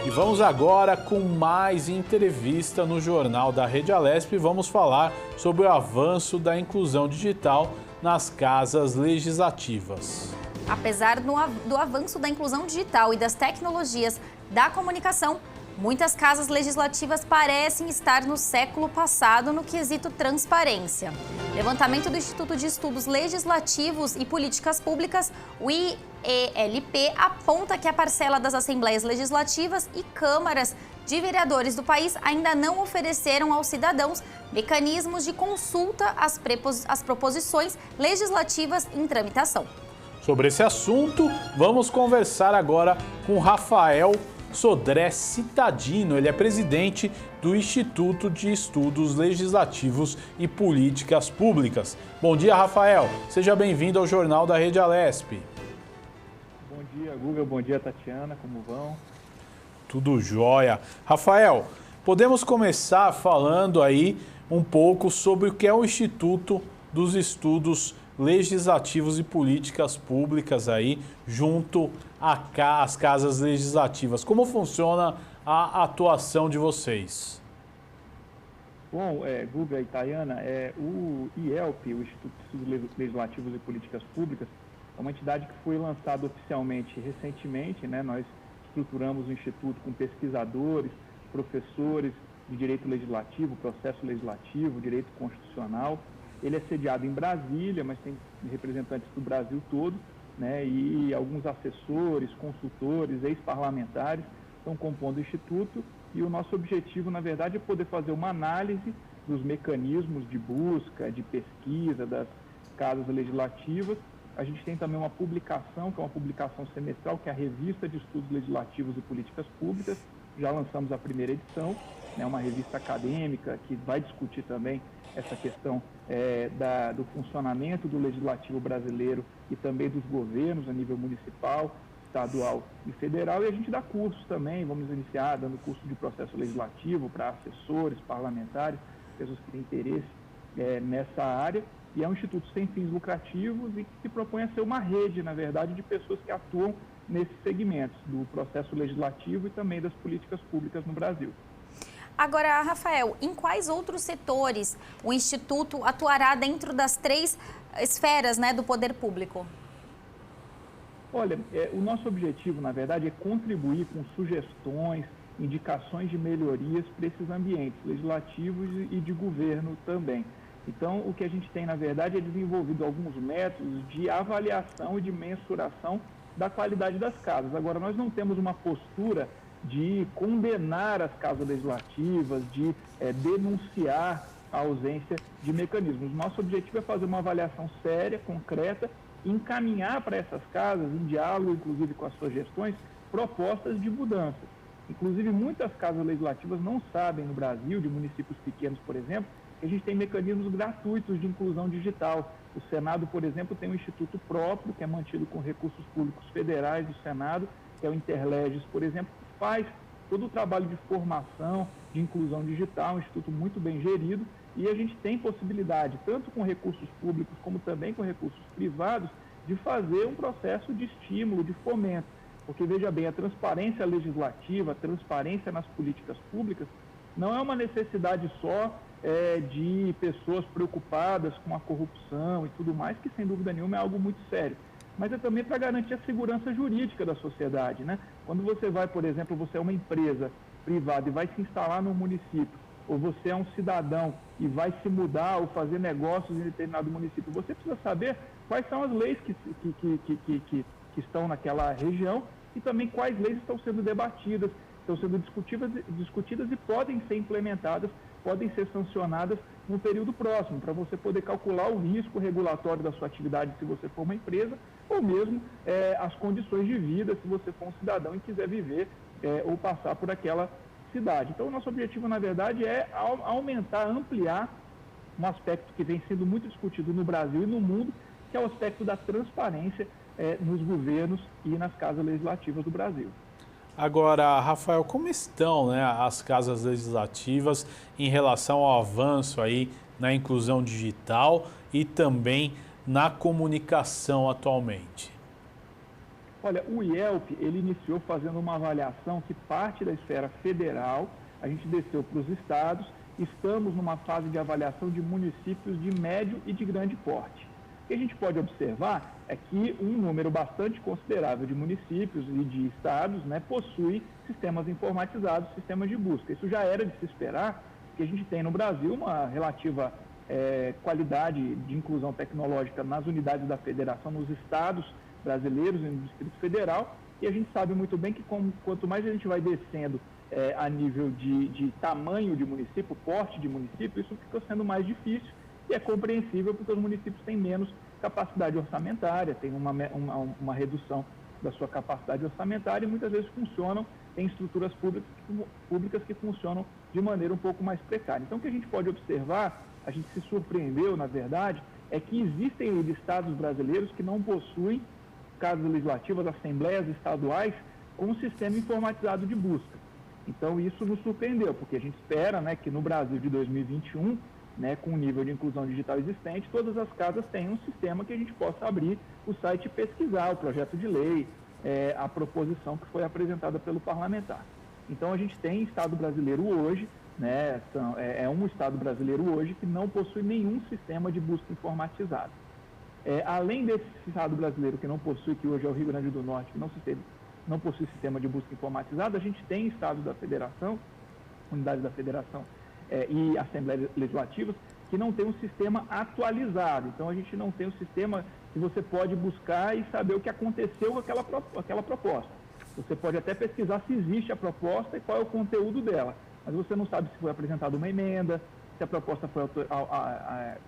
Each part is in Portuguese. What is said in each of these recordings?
E vamos agora com mais entrevista no Jornal da Rede Alesp. Vamos falar sobre o avanço da inclusão digital nas casas legislativas. Apesar do avanço da inclusão digital e das tecnologias da comunicação, muitas casas legislativas parecem estar no século passado no quesito transparência. Levantamento do Instituto de Estudos Legislativos e Políticas Públicas, o IELP, aponta que a parcela das assembleias legislativas e câmaras de vereadores do país ainda não ofereceram aos cidadãos mecanismos de consulta às proposições legislativas em tramitação. Sobre esse assunto, vamos conversar agora com Rafael Sodré Citadino. Ele é presidente do Instituto de Estudos Legislativos e Políticas Públicas. Bom dia, Rafael. Seja bem-vindo ao Jornal da Rede Alesp. Bom dia, Guga. Bom dia, Tatiana. Como vão? Tudo jóia. Rafael, podemos começar falando aí um pouco sobre o que é o Instituto dos Estudos Legislativos e Políticas Públicas aí, junto às casas legislativas. Como funciona a atuação de vocês? Bom, Guga e Tayana, o IELP, o Instituto de Estudos Legislativos e Políticas Públicas, é uma entidade que foi lançada oficialmente recentemente, né? Nós estruturamos o Instituto com pesquisadores, professores de direito legislativo, processo legislativo, direito constitucional. Ele é sediado em Brasília, mas tem representantes do Brasil todo, né? E alguns assessores, consultores, ex-parlamentares estão compondo o Instituto. E o nosso objetivo, na verdade, é poder fazer uma análise dos mecanismos de busca, de pesquisa das casas legislativas. A gente tem também uma publicação, que é uma publicação semestral, que é a Revista de Estudos Legislativos e Políticas Públicas. Já lançamos a primeira edição, né? Uma revista acadêmica que vai discutir também essa questão do funcionamento do legislativo brasileiro e também dos governos a nível municipal, estadual e federal. E a gente dá cursos também, vamos iniciar dando curso de processo legislativo para assessores, parlamentares, pessoas que têm interesse nessa área. E é um instituto sem fins lucrativos e que se propõe a ser uma rede, na verdade, de pessoas que atuam nesses segmentos do processo legislativo e também das políticas públicas no Brasil. Agora, Rafael, em quais outros setores o Instituto atuará dentro das 3 esferas, né, do poder público? Olha, o nosso objetivo, na verdade, é contribuir com sugestões, indicações de melhorias para esses ambientes legislativos e de governo também. Então, o que a gente tem, na verdade, é desenvolvido alguns métodos de avaliação e de mensuração da qualidade das casas. Agora, nós não temos uma postura de condenar as casas legislativas, de denunciar a ausência de mecanismos. Nosso objetivo é fazer uma avaliação séria, concreta, encaminhar para essas casas, em diálogo, inclusive com as sugestões, propostas de mudanças. Inclusive, muitas casas legislativas não sabem, no Brasil, de municípios pequenos, por exemplo, que a gente tem mecanismos gratuitos de inclusão digital. O Senado, por exemplo, tem um instituto próprio, que é mantido com recursos públicos federais do Senado, que é o Interleges, por exemplo, que faz todo o trabalho de formação, de inclusão digital, um instituto muito bem gerido, e a gente tem possibilidade, tanto com recursos públicos como também com recursos privados, de fazer um processo de estímulo, de fomento. Porque, veja bem, a transparência legislativa, a transparência nas políticas públicas, não é uma necessidade só de pessoas preocupadas com a corrupção e tudo mais, que sem dúvida nenhuma é algo muito sério, mas é também para garantir a segurança jurídica da sociedade, né? Quando você vai, por exemplo, você é uma empresa privada e vai se instalar no município, ou você é um cidadão e vai se mudar ou fazer negócios em determinado município, você precisa saber quais são as leis que estão naquela região e também quais leis estão sendo debatidas, estão sendo discutidas e podem ser implementadas, podem ser sancionadas no período próximo, para você poder calcular o risco regulatório da sua atividade se você for uma empresa, ou mesmo as condições de vida se você for um cidadão e quiser viver ou passar por aquela cidade. Então, o nosso objetivo, na verdade, é aumentar, ampliar um aspecto que vem sendo muito discutido no Brasil e no mundo, que é o aspecto da transparência nos governos e nas casas legislativas do Brasil. Agora, Rafael, como estão, né, as casas legislativas em relação ao avanço aí na inclusão digital e também na comunicação atualmente? Olha, o IELP, ele iniciou fazendo uma avaliação que parte da esfera federal, a gente desceu para os estados, estamos numa fase de avaliação de municípios de médio e de grande porte. O que a gente pode observar é que um número bastante considerável de municípios e de estados, né, possui sistemas informatizados, sistemas de busca. Isso já era de se esperar, porque a gente tem no Brasil uma relativa qualidade de inclusão tecnológica nas unidades da federação, nos estados brasileiros e no Distrito Federal, e a gente sabe muito bem que quanto mais a gente vai descendo a nível de tamanho de município, porte de município, isso fica sendo mais difícil e é compreensível porque os municípios têm menos capacidade orçamentária, tem uma redução da sua capacidade orçamentária e muitas vezes tem estruturas públicas que funcionam de maneira um pouco mais precária. Então, o que a gente pode observar, a gente se surpreendeu, na verdade, é que existem estados brasileiros que não possuem casas legislativas, assembleias estaduais com um sistema informatizado de busca. Então, isso nos surpreendeu, porque a gente espera, né, que no Brasil de 2021, né, com o nível de inclusão digital existente, todas as casas tenham um sistema que a gente possa abrir o site e pesquisar o projeto de lei, a proposição que foi apresentada pelo parlamentar. Então, a gente tem Estado brasileiro hoje, né, um Estado brasileiro hoje que não possui nenhum sistema de busca informatizado. Além desse Estado brasileiro que não possui, que hoje é o Rio Grande do Norte, que não possui sistema de busca informatizado, a gente tem estados da federação, unidades da federação e assembleias legislativas, que não tem um sistema atualizado. Então, a gente não tem um sistema que você pode buscar e saber o que aconteceu com aquela proposta. Você pode até pesquisar se existe a proposta e qual é o conteúdo dela, mas você não sabe se foi apresentada uma emenda, se a proposta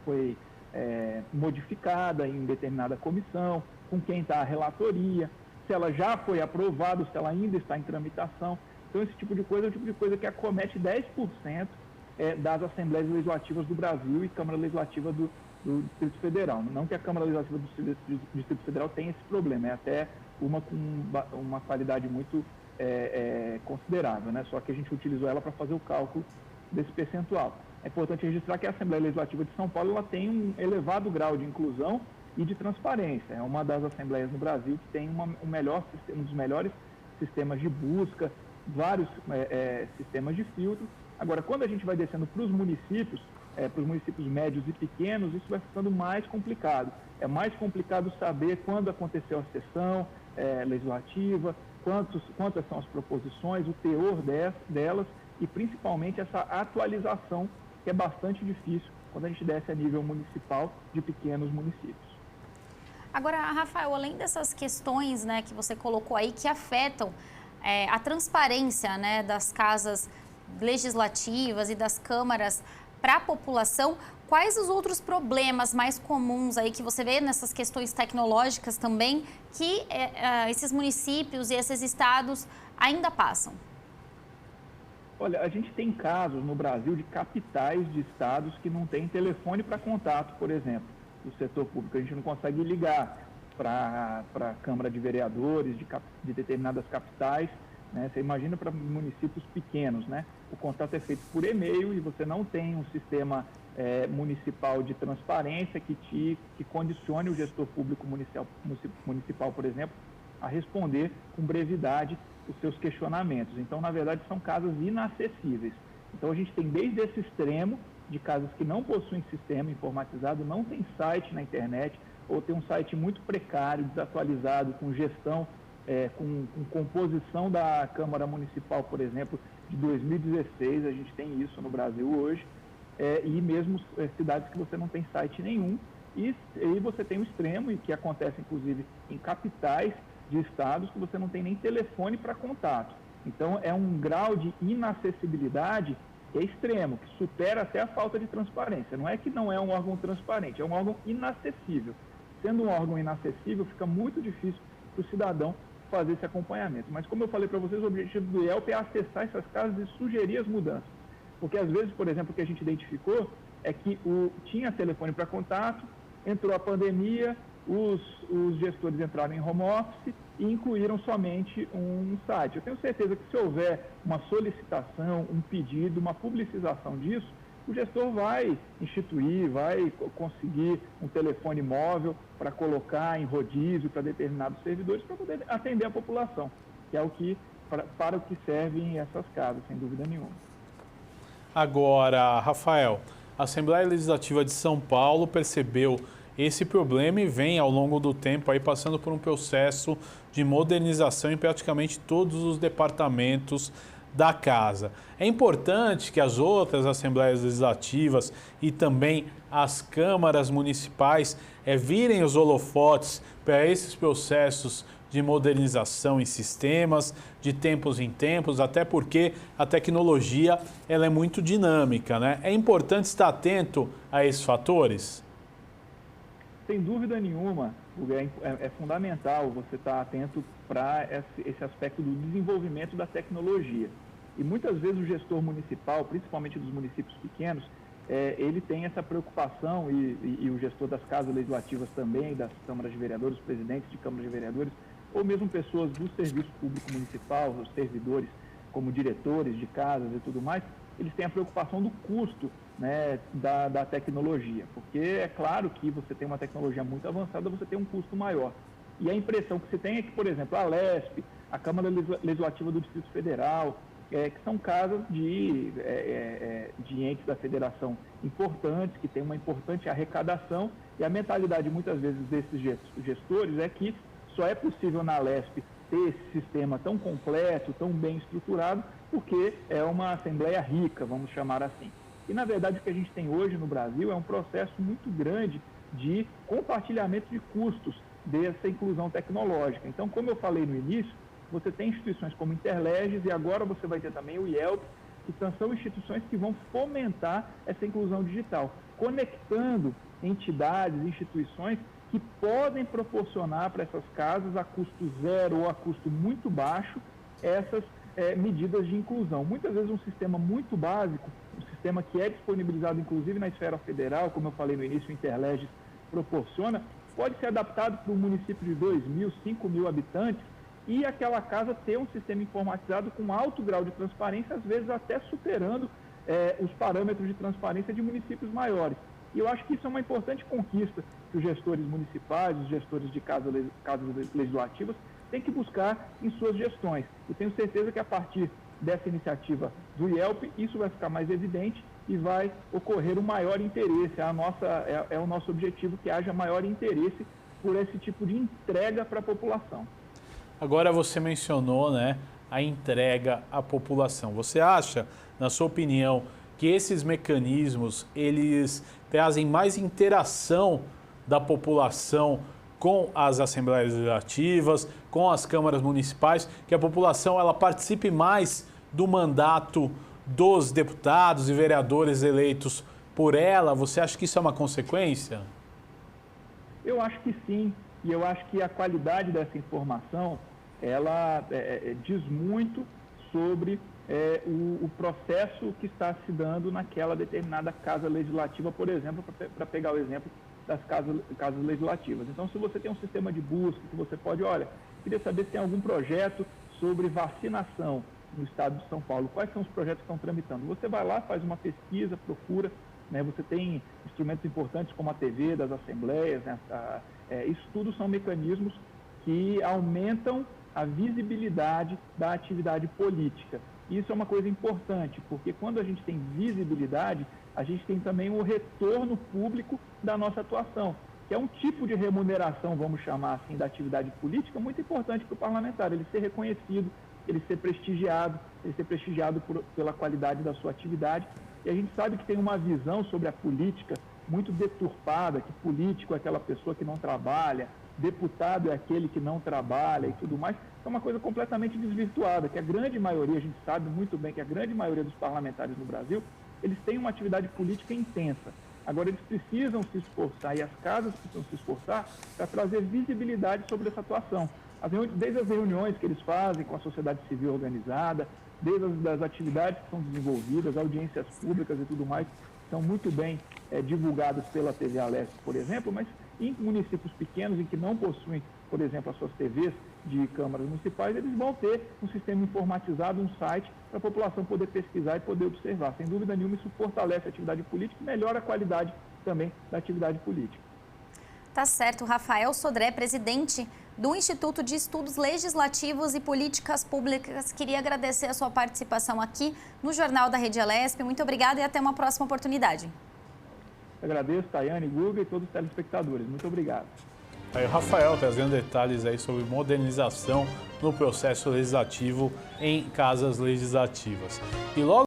foi modificada em determinada comissão, com quem está a relatoria, se ela já foi aprovada, se ela ainda está em tramitação. Então, esse tipo de coisa é o tipo de coisa que acomete 10% das Assembleias Legislativas do Brasil e Câmara Legislativa do Distrito Federal. Não que a Câmara Legislativa do Distrito Federal tenha esse problema, é até uma com uma qualidade muito considerável, né? Só que a gente utilizou ela para fazer o cálculo desse percentual. É importante registrar que a Assembleia Legislativa de São Paulo ela tem um elevado grau de inclusão e de transparência. É uma das assembleias no Brasil que tem um dos melhores sistemas de busca, vários sistemas de filtro. Agora, quando a gente vai descendo para os municípios médios e pequenos, isso vai ficando mais complicado. É mais complicado saber quando aconteceu a sessão legislativa, quantas são as proposições, o teor delas e, principalmente, essa atualização, que é bastante difícil quando a gente desce a nível municipal de pequenos municípios. Agora, Rafael, além dessas questões, né, que você colocou aí, que afetam a transparência, né, das casas legislativas e das câmaras para a população, quais os outros problemas mais comuns aí que você vê nessas questões tecnológicas também que esses municípios e esses estados ainda passam? Olha, a gente tem casos no Brasil de capitais de estados que não têm telefone para contato, por exemplo, do setor público. A gente não consegue ligar para a Câmara de Vereadores de determinadas capitais, né? Você imagina para municípios pequenos, né? O contato é feito por e-mail e você não tem um sistema municipal de transparência que condicione o gestor público municipal, por exemplo, a responder com brevidade os seus questionamentos. Então, na verdade, são casas inacessíveis. Então, a gente tem desde esse extremo de casas que não possuem sistema informatizado, não tem site na internet, ou tem um site muito precário, desatualizado, com gestão, com composição da Câmara Municipal, por exemplo, de 2016, a gente tem isso no Brasil hoje, e mesmo cidades que você não tem site nenhum, e você tem o extremo, e que acontece inclusive em capitais de estados, que você não tem nem telefone para contato. Então, é um grau de inacessibilidade que é extremo, que supera até a falta de transparência. Não é que não é um órgão transparente, é um órgão inacessível. Sendo um órgão inacessível, fica muito difícil para o cidadão fazer esse acompanhamento. Mas, como eu falei para vocês, o objetivo do IELP é acessar essas casas e sugerir as mudanças. Porque, às vezes, por exemplo, o que a gente identificou é que tinha telefone para contato, entrou a pandemia, os gestores entraram em home office e incluíram somente um site. Eu tenho certeza que se houver uma solicitação, um pedido, uma publicização disso, o gestor vai instituir, vai conseguir um telefone móvel para colocar em rodízio para determinados servidores para poder atender a população, que é o que, para o que servem essas casas, sem dúvida nenhuma. Agora, Rafael, a Assembleia Legislativa de São Paulo percebeu esse problema e vem ao longo do tempo aí passando por um processo de modernização em praticamente todos os departamentos da casa. É importante que as outras assembleias legislativas e também as câmaras municipais virem os holofotes para esses processos de modernização em sistemas, de tempos em tempos, até porque a tecnologia ela é muito dinâmica, né? É importante estar atento a esses fatores? Sem dúvida nenhuma, é fundamental você estar atento para esse aspecto do desenvolvimento da tecnologia. E muitas vezes o gestor municipal, principalmente dos municípios pequenos, ele tem essa preocupação, e o gestor das casas legislativas também, das câmaras de vereadores, presidentes de câmaras de vereadores, ou mesmo pessoas do serviço público municipal, os servidores como diretores de casas e tudo mais, eles têm a preocupação do custo, né, da tecnologia, porque é claro que você tem uma tecnologia muito avançada, você tem um custo maior. E a impressão que se tem é que, por exemplo, a Lesp, a Câmara Legislativa do Distrito Federal, que são casas de entes da federação importantes, que têm uma importante arrecadação, e a mentalidade muitas vezes desses gestores é que só é possível na Lesp ter esse sistema tão completo, tão bem estruturado, porque é uma assembleia rica, vamos chamar assim. E, na verdade, o que a gente tem hoje no Brasil é um processo muito grande de compartilhamento de custos dessa inclusão tecnológica. Então, como eu falei no início, você tem instituições como Interleges e agora você vai ter também o IELP, que são instituições que vão fomentar essa inclusão digital, conectando entidades, instituições que podem proporcionar para essas casas a custo zero ou a custo muito baixo essas medidas de inclusão. Muitas vezes um sistema muito básico, um sistema que é disponibilizado inclusive na esfera federal, como eu falei no início, o Interleges proporciona, pode ser adaptado para um município de 2.000, 5.000 habitantes e aquela casa ter um sistema informatizado com alto grau de transparência, às vezes até superando os parâmetros de transparência de municípios maiores. E eu acho que isso é uma importante conquista que os gestores municipais, os gestores de casas legislativas têm que buscar em suas gestões. E tenho certeza que a partir dessa iniciativa do IELP, isso vai ficar mais evidente e vai ocorrer um maior interesse. É o nosso objetivo que haja maior interesse por esse tipo de entrega para a população. Agora você mencionou, né, a entrega à população. Você acha, na sua opinião, que esses mecanismos eles trazem mais interação da população com as assembleias legislativas, com as câmaras municipais, que a população ela participe mais do mandato dos deputados e vereadores eleitos por ela? Você acha que isso é uma consequência? Eu acho que sim, e eu acho que a qualidade dessa informação, ela diz muito sobre o processo que está se dando naquela determinada casa legislativa, por exemplo, para pegar o exemplo das casas legislativas. Então, se você tem um sistema de busca, que você pode, olha, queria saber se tem algum projeto sobre vacinação no estado de São Paulo, quais são os projetos que estão tramitando. Você vai lá, faz uma pesquisa, procura, né, você tem instrumentos importantes como a TV das assembleias, né, isso tudo são mecanismos que aumentam a visibilidade da atividade política. Isso é uma coisa importante, porque quando a gente tem visibilidade, a gente tem também o retorno público da nossa atuação, que é um tipo de remuneração, vamos chamar assim, da atividade política muito importante para o parlamentar, ele ser reconhecido, ele ser prestigiado pela qualidade da sua atividade. E a gente sabe que tem uma visão sobre a política muito deturpada, que político é aquela pessoa que não trabalha, deputado é aquele que não trabalha e tudo mais. É uma coisa completamente desvirtuada, que a grande maioria, a gente sabe muito bem que a grande maioria dos parlamentares no Brasil, eles têm uma atividade política intensa. Agora, eles precisam se esforçar, e as casas precisam se esforçar para trazer visibilidade sobre essa atuação. Desde as reuniões que eles fazem com a sociedade civil organizada, desde as atividades que são desenvolvidas, audiências públicas e tudo mais, são muito bem divulgadas pela TV Aleste, por exemplo, mas em municípios pequenos em que não possuem por exemplo, as suas TVs de câmaras municipais, eles vão ter um sistema informatizado, um site, para a população poder pesquisar e poder observar. Sem dúvida nenhuma, isso fortalece a atividade política e melhora a qualidade também da atividade política. Tá certo. Rafael Sodré, presidente do Instituto de Estudos Legislativos e Políticas Públicas, queria agradecer a sua participação aqui no Jornal da Rede Alesp. Muito obrigada e até uma próxima oportunidade. Agradeço, Tayane, Guga e todos os telespectadores. Muito obrigado. Aí o Rafael trazendo detalhes aí sobre modernização no processo legislativo em casas legislativas. E logo